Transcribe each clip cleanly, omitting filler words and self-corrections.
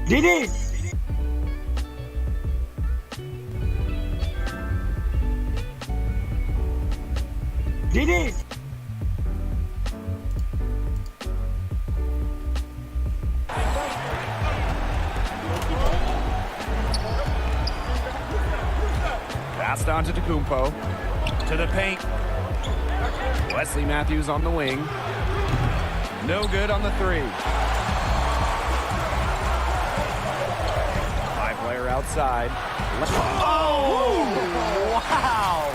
Didi! Didi! Passed on to Tecumpo. To the paint. Wesley Matthews on the wing. No good on the three. High player outside. Oh! Wow!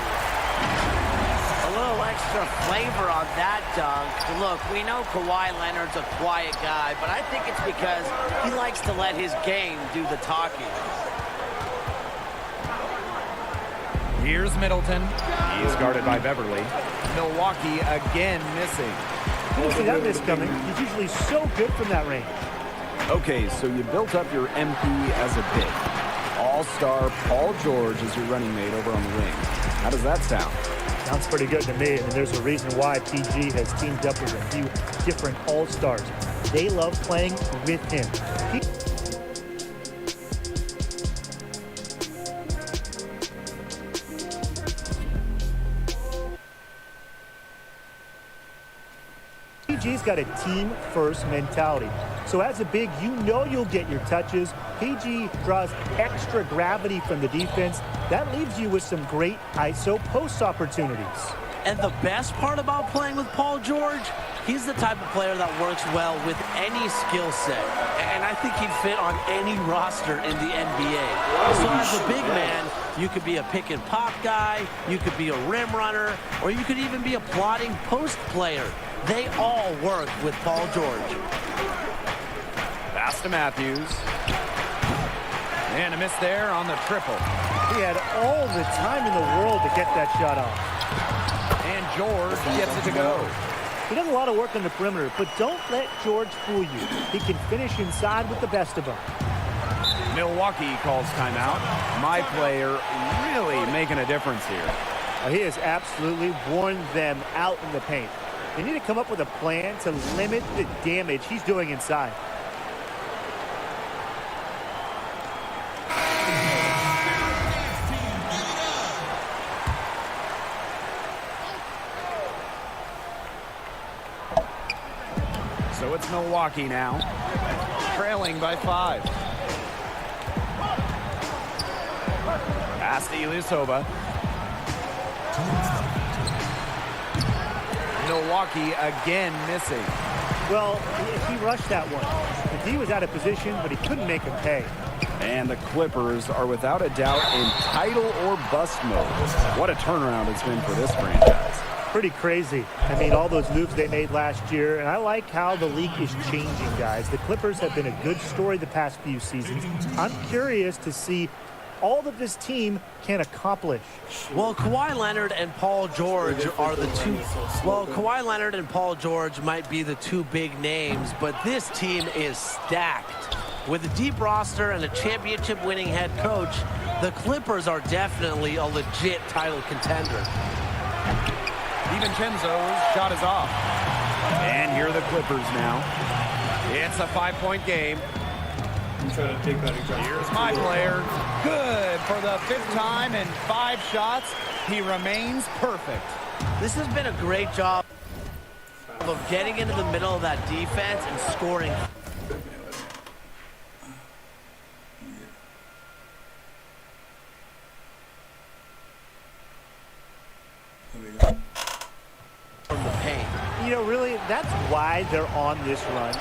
A little extra flavor on that dunk. Look, we know Kawhi Leonard's a quiet guy, but I think it's because he likes to let his game do the talking. Here's Middleton. He's guarded by Beverly. Milwaukee again missing. Didn't see that miss coming. He's usually so good from that range. Okay, so you built up your MP as a big. All-star Paul George is your running mate over on the wing. How does that sound? Sounds pretty good to me, and there's a reason why PG has teamed up with a few different all-stars. They love playing with him. PG's got a team-first mentality. So as a big, you know you'll get your touches. PG draws extra gravity from the defense. That leaves you with some great ISO post opportunities. And the best part about playing with Paul George, he's the type of player that works well with any skill set. And I think he'd fit on any roster in the NBA. So as a big man, you could be a pick and pop guy, you could be a rim runner, or you could even be a plotting post player. They all work with Paul George. Pass to Matthews. And a miss there on the triple. He had all the time in the world to get that shot off. And George gets it to go. He does a lot of work on the perimeter, but don't let George fool you. He can finish inside with the best of them. Milwaukee calls timeout. My player really making a difference here. He has absolutely worn them out in the paint. They need to come up with a plan to limit the damage he's doing inside. So it's Milwaukee now, trailing by 5. Pass to Ilyasova. Milwaukee again missing. Well, he rushed that one. The D was out of position, but he couldn't make him pay. And the Clippers are without a doubt in title or bust mode. What a turnaround it's been for this franchise. Pretty crazy. I mean, all those moves they made last year, and I like how the league is changing, guys. The Clippers have been a good story the past few seasons. I'm curious to see all that this team can accomplish. Well, Kawhi Leonard and Paul George are the two. Well, Kawhi Leonard and Paul George might be the two big names, but this team is stacked. With a deep roster and a championship-winning head coach, the Clippers are definitely a legit title contender. DiVincenzo's shot is off. And here are the Clippers now. It's a 5-point game. Here's my player. Good for the 5th time in 5 shots. He remains perfect. This has been a great job of getting into the middle of that defense and scoring. From the paint. You know, really, that's why they're on this run.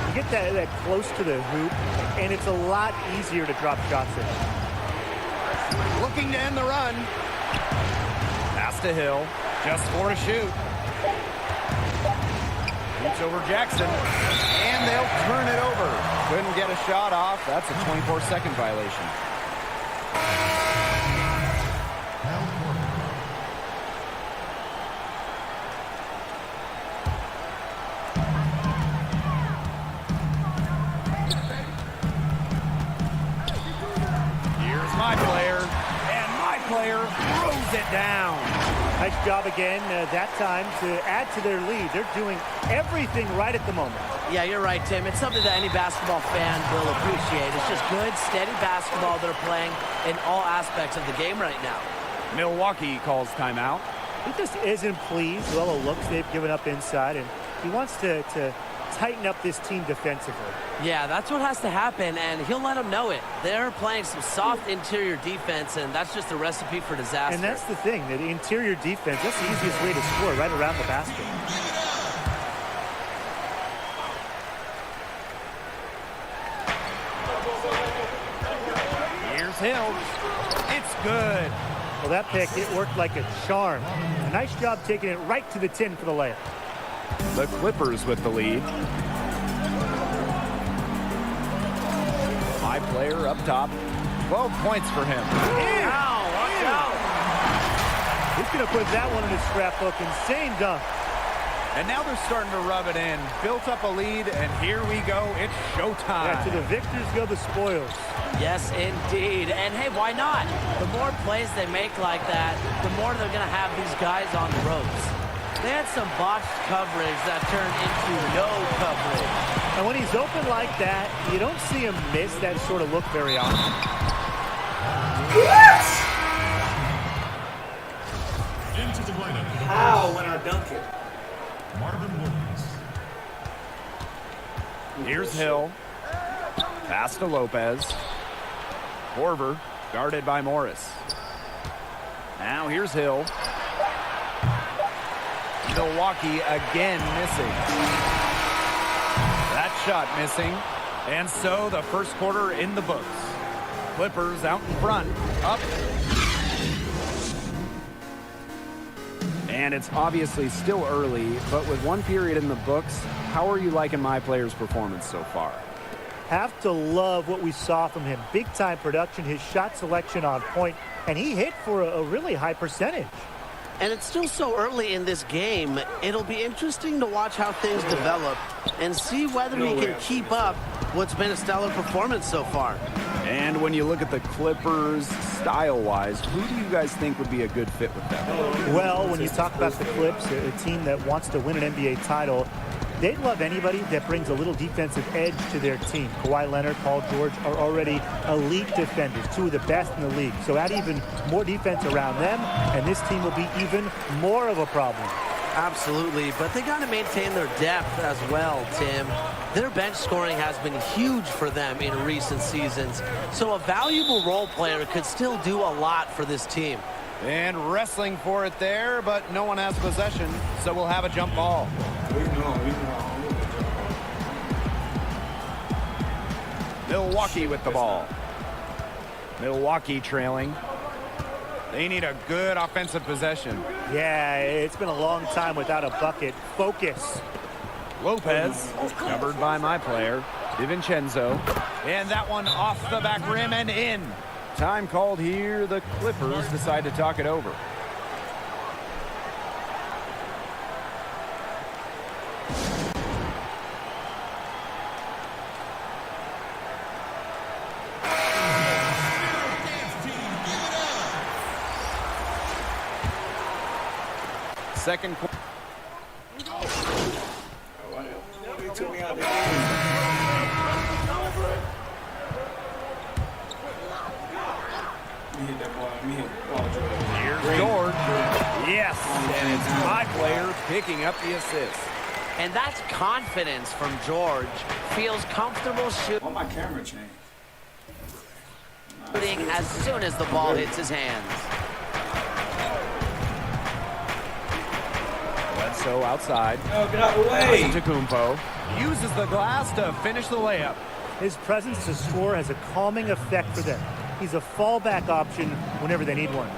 You get that close to the hoop, and it's a lot easier to drop shots in. Looking to end the run. Pass to Hill. Just 4 to shoot. Shoots over Jackson. And they'll turn it over. Couldn't get a shot off. That's a 24-second violation. My player, and my player throws it down. Nice job again that time to add to their lead. They're doing everything right at the moment. Yeah, you're right, Tim. It's something that any basketball fan will appreciate. It's just good, steady basketball they're playing in all aspects of the game right now. Milwaukee calls timeout. He just isn't pleased with all the looks they've given up inside, and he wants to tighten up this team defensively. Yeah, that's what has to happen, and he'll let them know it. They're playing some soft interior defense, and that's just a recipe for disaster. And that's the thing, that interior defense, that's the easiest way to score, right around the basket. Here's Hill. It's good. Well, that pick, it worked like a charm. A nice job taking it right to the tin for the layup. The Clippers with the lead. High player up top. 12 points for him. Ow, watch out. He's going to put that one in his scrapbook. Insane dunk. And now they're starting to rub it in. Built up a lead, and here we go. It's showtime. Yeah, to the victors go the spoils. Yes, indeed. And hey, why not? The more plays they make like that, the more they're going to have these guys on the ropes. They had some botched coverage that turned into no coverage. And when he's open like that, you don't see him miss that sort of look very often. Into the lineup. How when I dunk it? Marvin Williams. Here's Hill. Pass to Lopez. Korver guarded by Morris. Now here's Hill. Milwaukee again missing. That shot missing. And so the first quarter in the books. Clippers out in front. Up. And it's obviously still early, but with one period in the books, how are you liking my player's performance so far? Have to love what we saw from him. Big-time production, his shot selection on point, and he hit for a really high percentage. And it's still so early in this game. It'll be interesting to watch how things develop and see whether he can keep up what's been a stellar performance so far. And when you look at the Clippers style-wise, who do you guys think would be a good fit with them? Well, when you talk about the Clips, a team that wants to win an NBA title, they'd love anybody that brings a little defensive edge to their team. Kawhi Leonard, Paul George are already elite defenders, two of the best in the league. So add even more defense around them, and this team will be even more of a problem. Absolutely, but they got to maintain their depth as well, Tim. Their bench scoring has been huge for them in recent seasons, so a valuable role player could still do a lot for this team. And wrestling for it there, but no one has possession, so we'll have a jump ball. Milwaukee with the ball. Milwaukee trailing. They need a good offensive possession. Yeah, it's been a long time without a bucket. Focus. Lopez, covered by my player, DiVincenzo. And that one off the back rim and in. Time called here. The Clippers decide to talk it over. Second quarter. Here's George. Yes, and it's my player picking up the assist. And that's confidence from George. Feels comfortable shooting My camera changed. as soon as the ball hits his hands. Bledsoe outside. Oh, get out of the way. Antetokounmpo uses the glass to finish the layup. His presence to score has a calming effect for them. He's a fallback option whenever they need one.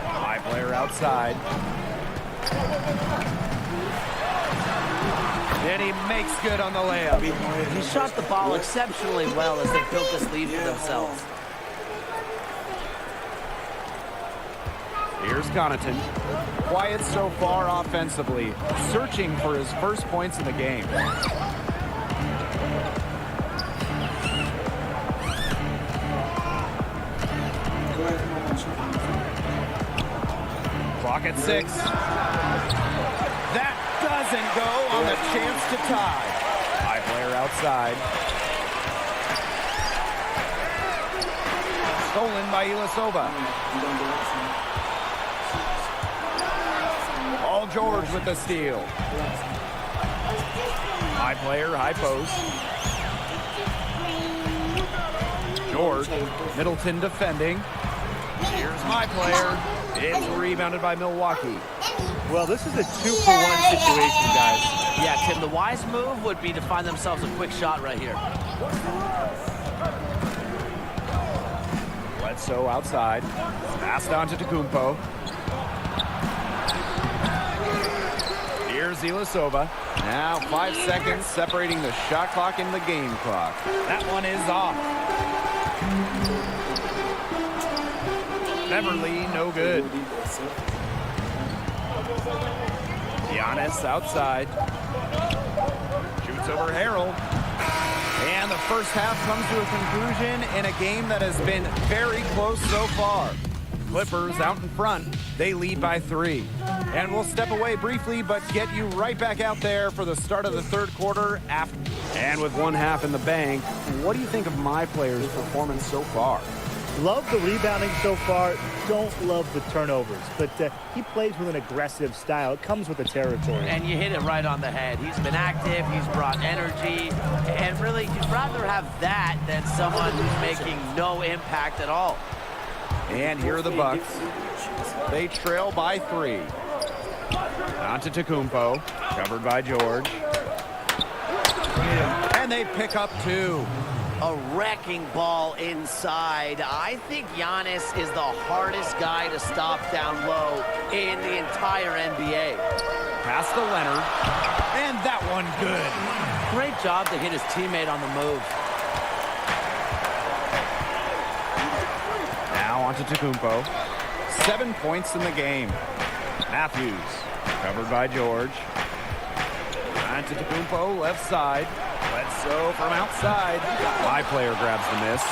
High player outside. And he makes good on the layup. He shot the ball exceptionally well as they built this lead for themselves. Here's Connaughton. Quiet so far offensively, searching for his first points in the game. at 6. That doesn't go on the chance to tie. High player outside. Stolen by Ilyasova. Paul George with the steal. High player, high post. George, Middleton defending. Here's my player. It's rebounded by Milwaukee. Well, this is a 2-for-1 situation, guys. Yeah, Tim, the wise move would be to find themselves a quick shot right here. Bledsoe outside. Passed on to Tecumpo. Here's Ilyasova. Now 5 seconds separating the shot clock and the game clock. That one is off. Beverly, no good. Giannis outside. Shoots over Harrell. And the first half comes to a conclusion in a game that has been very close so far. Clippers out in front. They lead by 3. And we'll step away briefly, but get you right back out there for the start of the third quarter. And with 1 half in the bank, what do you think of my players' performance so far? Love the rebounding so far. Don't love the turnovers. But he plays with an aggressive style. It comes with the territory. And you hit it right on the head. He's been active. He's brought energy. And really, you'd rather have that than someone who's making no impact at all. And here are the Bucks. They trail by 3. On to Tecumpo. Covered by George. And they pick up 2. A wrecking ball inside. I think Giannis is the hardest guy to stop down low in the entire NBA. Pass to Leonard. And that one good. Great job to hit his teammate on the move. Now on to Tecumpo. 7 points in the game. Matthews. Covered by George. On to Tecumpo, left side. Bledsoe from outside. My player grabs the miss.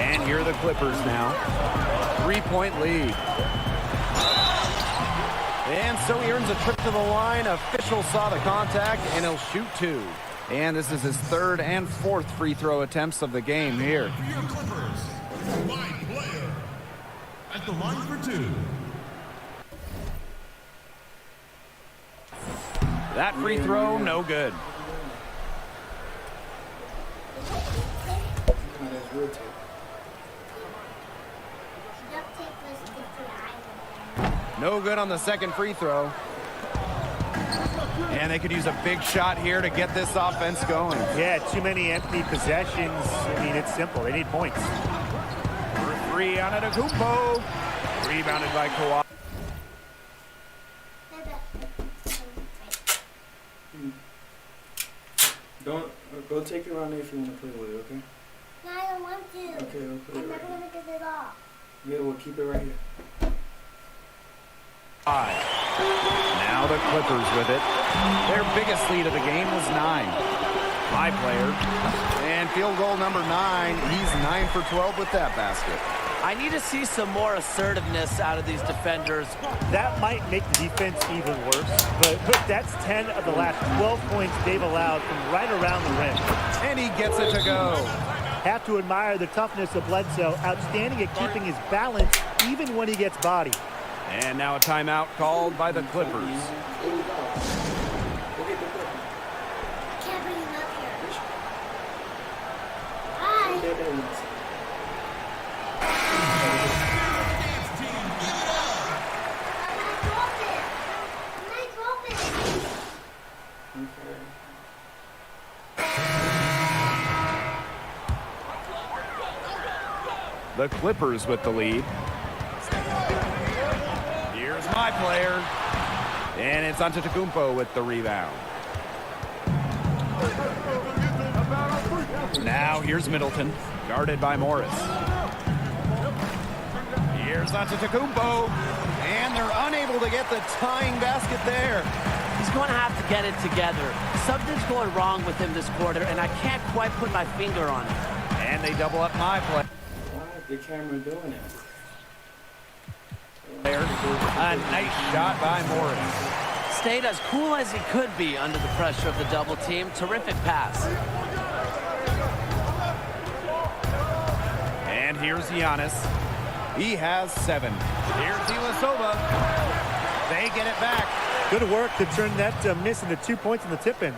And here are the Clippers now. 3-point lead. And so he earns a trip to the line. Official saw the contact, and he'll shoot 2. And this is his 3rd and 4th free throw attempts of the game here. Your Clippers, my player. At the line for 2. That free throw, no good. No good on the second free throw. And they could use a big shot here to get this offense going. Yeah, too many empty possessions. I mean, it's simple. They need points. For 3 on Tecumpo. Rebounded by Kawhi. Don't go take it around there if you want to play with it, okay? No, I don't want to. Okay, we'll put it I'm right never here. gonna get it off. Yeah, we'll keep it right here. 5. Now the Clippers with it. Their biggest lead of the game was 9. My player. And field goal number 9. He's 9 for 12 with that basket. I need to see some more assertiveness out of these defenders. That might make the defense even worse. But that's 10 of the last 12 points they've allowed from right around the rim. And he gets it to go. Have to admire the toughness of Bledsoe. Outstanding at keeping his balance even when he gets bodied. And now a timeout called by the Clippers. Can't bring him up here. Bye. The Clippers with the lead. Here's my player. And it's on to Tecumpo with the rebound. Now here's Middleton, guarded by Morris. Here's on to Tecumpo. And they're unable to get the tying basket there. He's going to have to get it together. Something's going wrong with him this quarter, and I can't quite put my finger on it. And they double up my play. Why is the camera doing it? There, a nice shot by Morris. Stayed as cool as he could be under the pressure of the double team. Terrific pass. And here's Giannis. He has 7. Here's Ilyasova. They get it back. Good work to turn that miss into 2 points in the tip-in.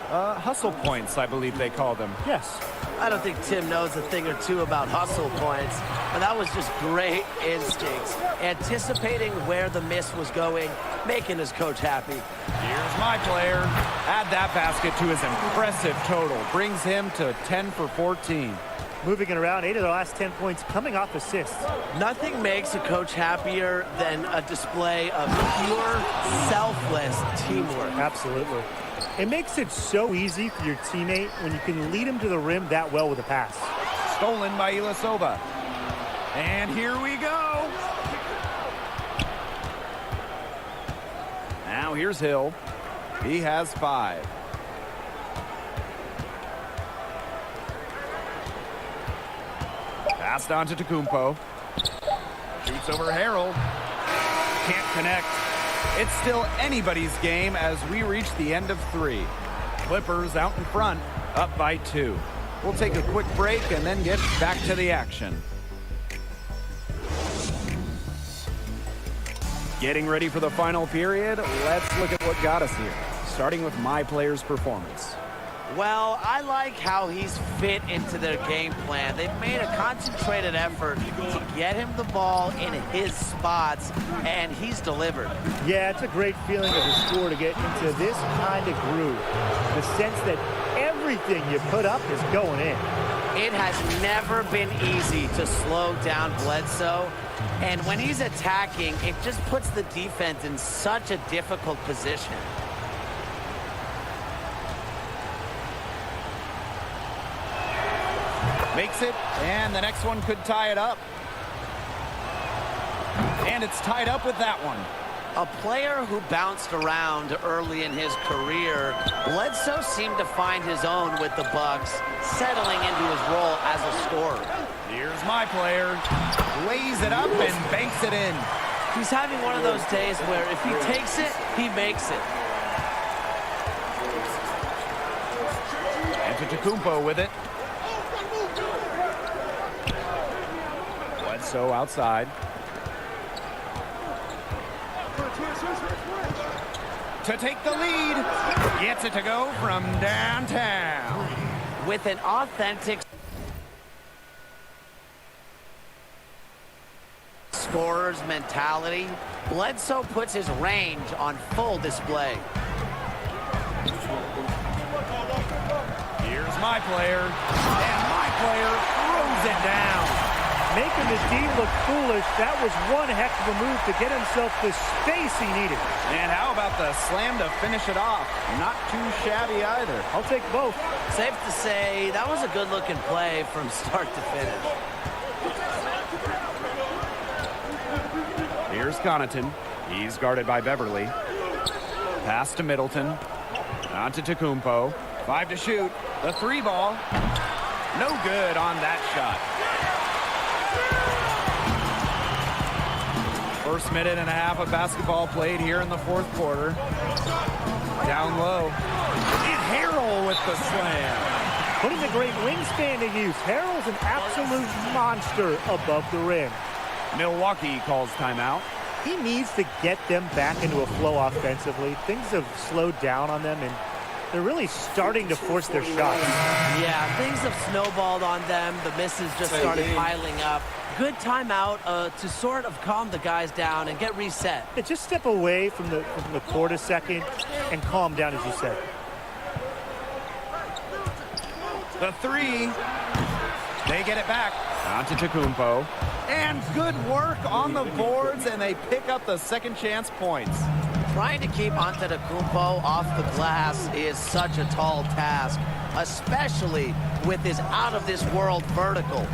Hustle points, I believe they call them. Yes. I don't think Tim knows a thing or two about hustle points, but that was just great instincts. Anticipating where the miss was going, making his coach happy. Here's my player. Add that basket to his impressive total. Brings him to 10 for 14. Moving it around, 8 of the last 10 points coming off assists. Nothing makes a coach happier than a display of pure, selfless teamwork. Absolutely. It makes it so easy for your teammate when you can lead him to the rim that well with a pass. Stolen by Ilyasova. And here we go. Now here's Hill. He has 5. Passed on to Tecumpo. Shoots over Harold. Can't connect. It's still anybody's game as we reach the end of 3. Clippers out in front, up by 2. We'll take a quick break and then get back to the action. Getting ready for the final period, let's look at what got us here, starting with my player's performance. Well, I like how he's fit into their game plan. They've made a concentrated effort to get him the ball in his spots, and he's delivered. Yeah, it's a great feeling as a scorer to get into this kind of groove. The sense that everything you put up is going in. It has never been easy to slow down Bledsoe, and when he's attacking, it just puts the defense in such a difficult position. Makes it, and the next one could tie it up. And it's tied up with that one. A player who bounced around early in his career, Bledsoe seemed to find his own with the Bucks, settling into his role as a scorer. Here's my player. Lays it up and banks it in. He's having one of those days where if he takes it, he makes it. And to Tecumpo with it. Bledsoe outside. To take the lead. Gets it to go from downtown. With an authentic scorer's mentality, Bledsoe puts his range on full display. Here's my player. And my player throws it down. Making the D look foolish, that was one heck of a move to get himself the space he needed. And how about the slam to finish it off? Not too shabby either. I'll take both. Safe to say, that was a good-looking play from start to finish. Here's Connaughton. He's guarded by Beverly. Pass to Middleton. On to Tecumpo. 5 to shoot. The 3 ball. No good on that shot. First minute and a half of basketball played here in the 4th quarter. Down low. And Harrell with the slam. Putting the great wingspan to use. Harrell's an absolute monster above the rim. Milwaukee calls timeout. He needs to get them back into a flow offensively. Things have slowed down on them, and they're really starting to force their shots. Yeah, things have snowballed on them. The misses just started piling up. Good timeout to sort of calm the guys down and get reset. Yeah, just step away from the court a second and calm down, as you said. The 3. They get it back. On to Tecumpo. And good work on the boards, and they pick up the second chance points. Trying to keep Antetokounmpo off the glass is such a tall task, especially with his out-of-this-world vertical.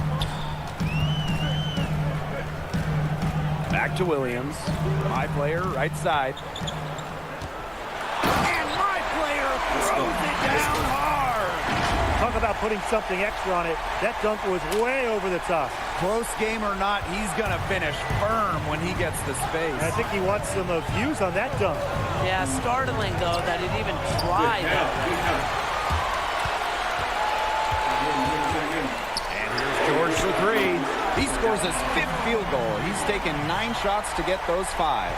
Back to Williams. My player, right side. And my player throws it down hard. Talk about putting something extra on it. That dunk was way over the top. Close game or not, he's going to finish firm when he gets the space. I think he wants some views on that dunk. Yeah, startling, though, that he'd even try that. And here's George for three. He scores his 5th field goal. He's taken 9 shots to get those 5.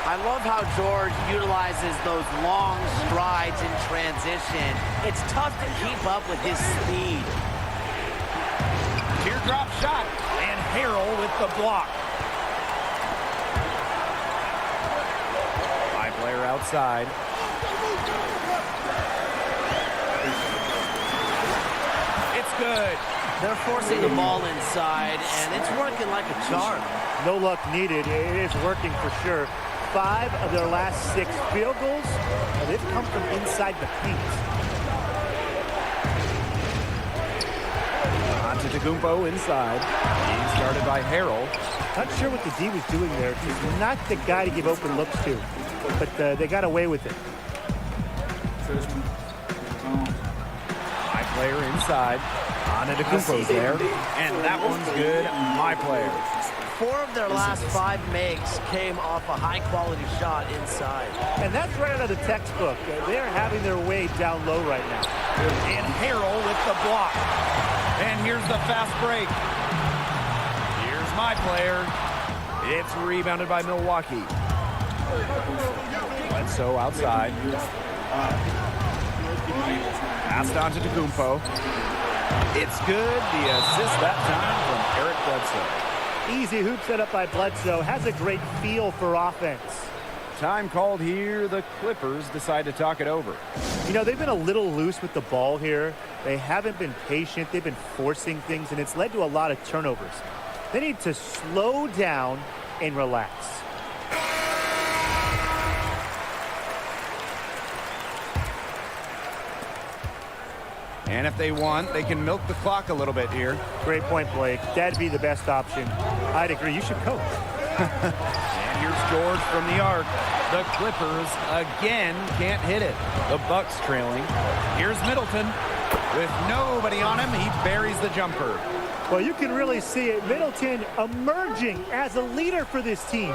I love how George utilizes those long strides in transition. It's tough to keep up with his speed. Teardrop shot, and Harrell with the block. Player outside. It's good. They're forcing the ball inside, and it's working like a charm. No luck needed. It is working for sure. 5 of their last 6 field goals, they've come from inside the paint. Antetokounmpo inside. He started by Harrell. Not sure what the D was doing there. He's not the guy to give open looks to, but they got away with it. My player inside. Antetokounmpo's there, and that one's good. My player. 4 of their last 5 makes came off a high-quality shot inside. And that's right out of the textbook. They're having their way down low right now. And Harrell with the block. And here's the fast break. Here's my player. It's rebounded by Milwaukee. Bledsoe outside. Passed on to Antetokounmpo. It's good. The assist that time from Eric Bledsoe. Easy hoop set up by Bledsoe. Has a great feel for offense. Time called here. The Clippers decide to talk it over. You know, they've been a little loose with the ball here. They haven't been patient. They've been forcing things, and it's led to a lot of turnovers. They need to slow down and relax. And if they want, they can milk the clock a little bit here. Great point, Blake. That'd be the best option. I'd agree. You should coach. And here's George from the arc. The Clippers again can't hit it. The Bucks trailing. Here's Middleton. With nobody on him, he buries the jumper. Well, you can really see it. Middleton emerging as a leader for this team.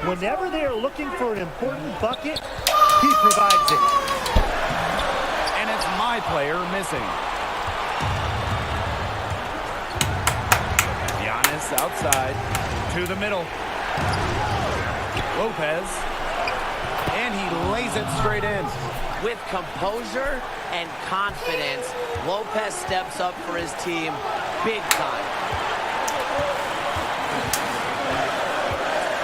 Whenever they are looking for an important bucket, he provides it. And it's my player missing. Giannis outside to the middle. Lopez. And he lays it straight in. With composure and confidence, Lopez steps up for his team big time.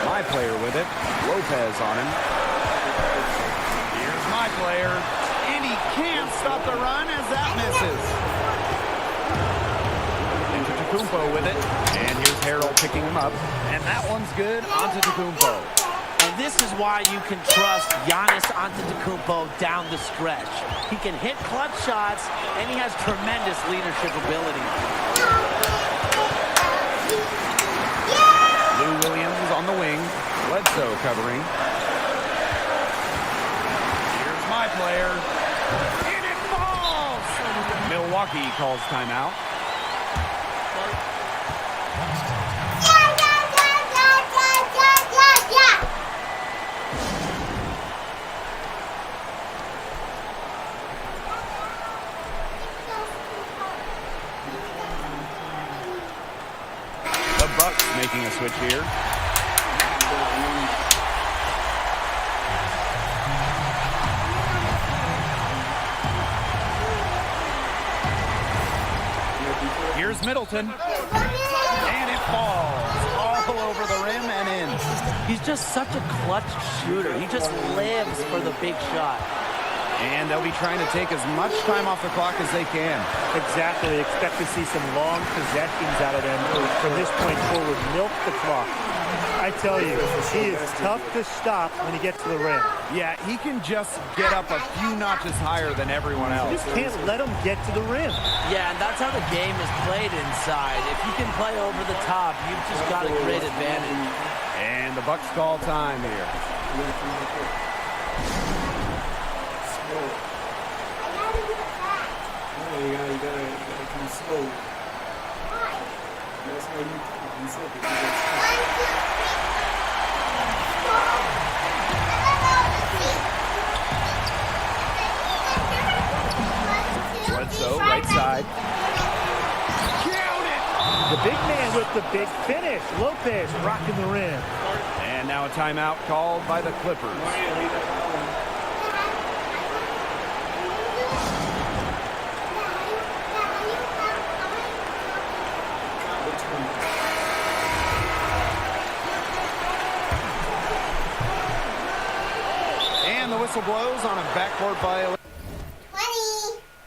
My player with it. Lopez on him. Here's my player. And he can't stop the run as that misses. Antetokounmpo with it. And here's Harrell picking him up. And that one's good. Antetokounmpo. And this is why you can trust Giannis Antetokounmpo down the stretch. He can hit clutch shots, and he has tremendous leadership ability. Lou Williams on the wing. Bledsoe covering. Here's my player. And it falls! Milwaukee calls timeout. Making a switch here. Here's Middleton. And it falls all over the rim and in. He's just such a clutch shooter. He just lives for the big shot. And they'll be trying to take as much time off the clock as they can. Exactly. Expect to see some long possessions out of them from this point forward. Milk the clock. I tell you, he is tough to stop when he gets to the rim. Yeah, he can just get up a few notches higher than everyone else. You just can't let him get to the rim. Yeah, and that's how the game is played inside. If you can play over the top, you've just got a great advantage. And the Bucks call time here. You gotta come slow. That's You said that you 1, 2, 3, 4. Bledsoe, right side. The big man with the big finish. Lopez rocking the rim. And now a timeout called by the Clippers. And the whistle blows on a backcourt violation.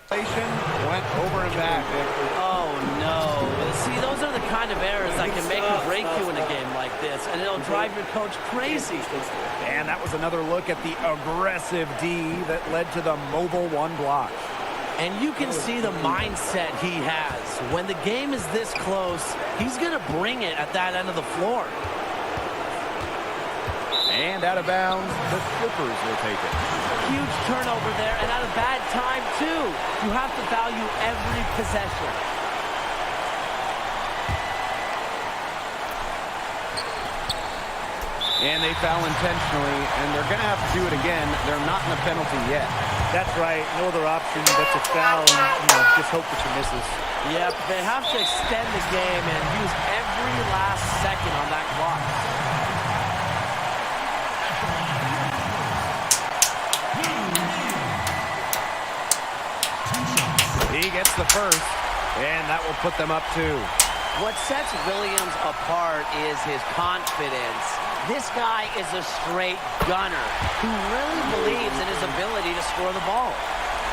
20. Went over and back. Oh, no. See, those are the kind of errors that can make or break you in a game like this, and it'll drive your coach crazy. And that was another look at the aggressive D that led to the mobile one block. And you can see the mindset he has. When the game is this close, he's going to bring it at that end of the floor. And out of bounds, the Clippers will take it. Huge turnover there, and at a bad time, too. You have to value every possession. And they foul intentionally, and they're going to have to do it again. They're not in a penalty yet. That's right. No other option but to foul and just hope that she misses. Yep, they have to extend the game and use every last second on that clock. He gets the first, and that will put them up 2. What sets Williams apart is his confidence. This guy is a straight gunner who really believes in his ability to score the ball.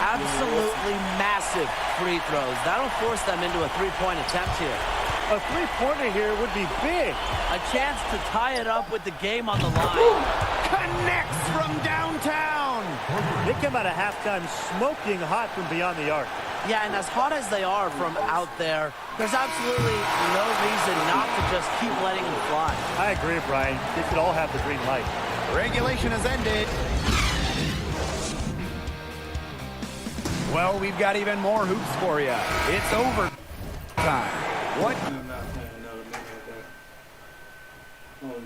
Absolutely massive free throws. That'll force them into a three-point attempt here. A three-pointer here would be big. A chance to tie it up with the game on the line. Connects from downtown. They come out of halftime smoking hot from beyond the arc. Yeah, and as hot as they are from out there, there's absolutely no reason not to just keep letting them fly. I agree, Brian. They should all have the green light. Regulation has ended. Well, we've got even more hoops for you. It's overtime. What? I'm not playing another minute like that. Oh,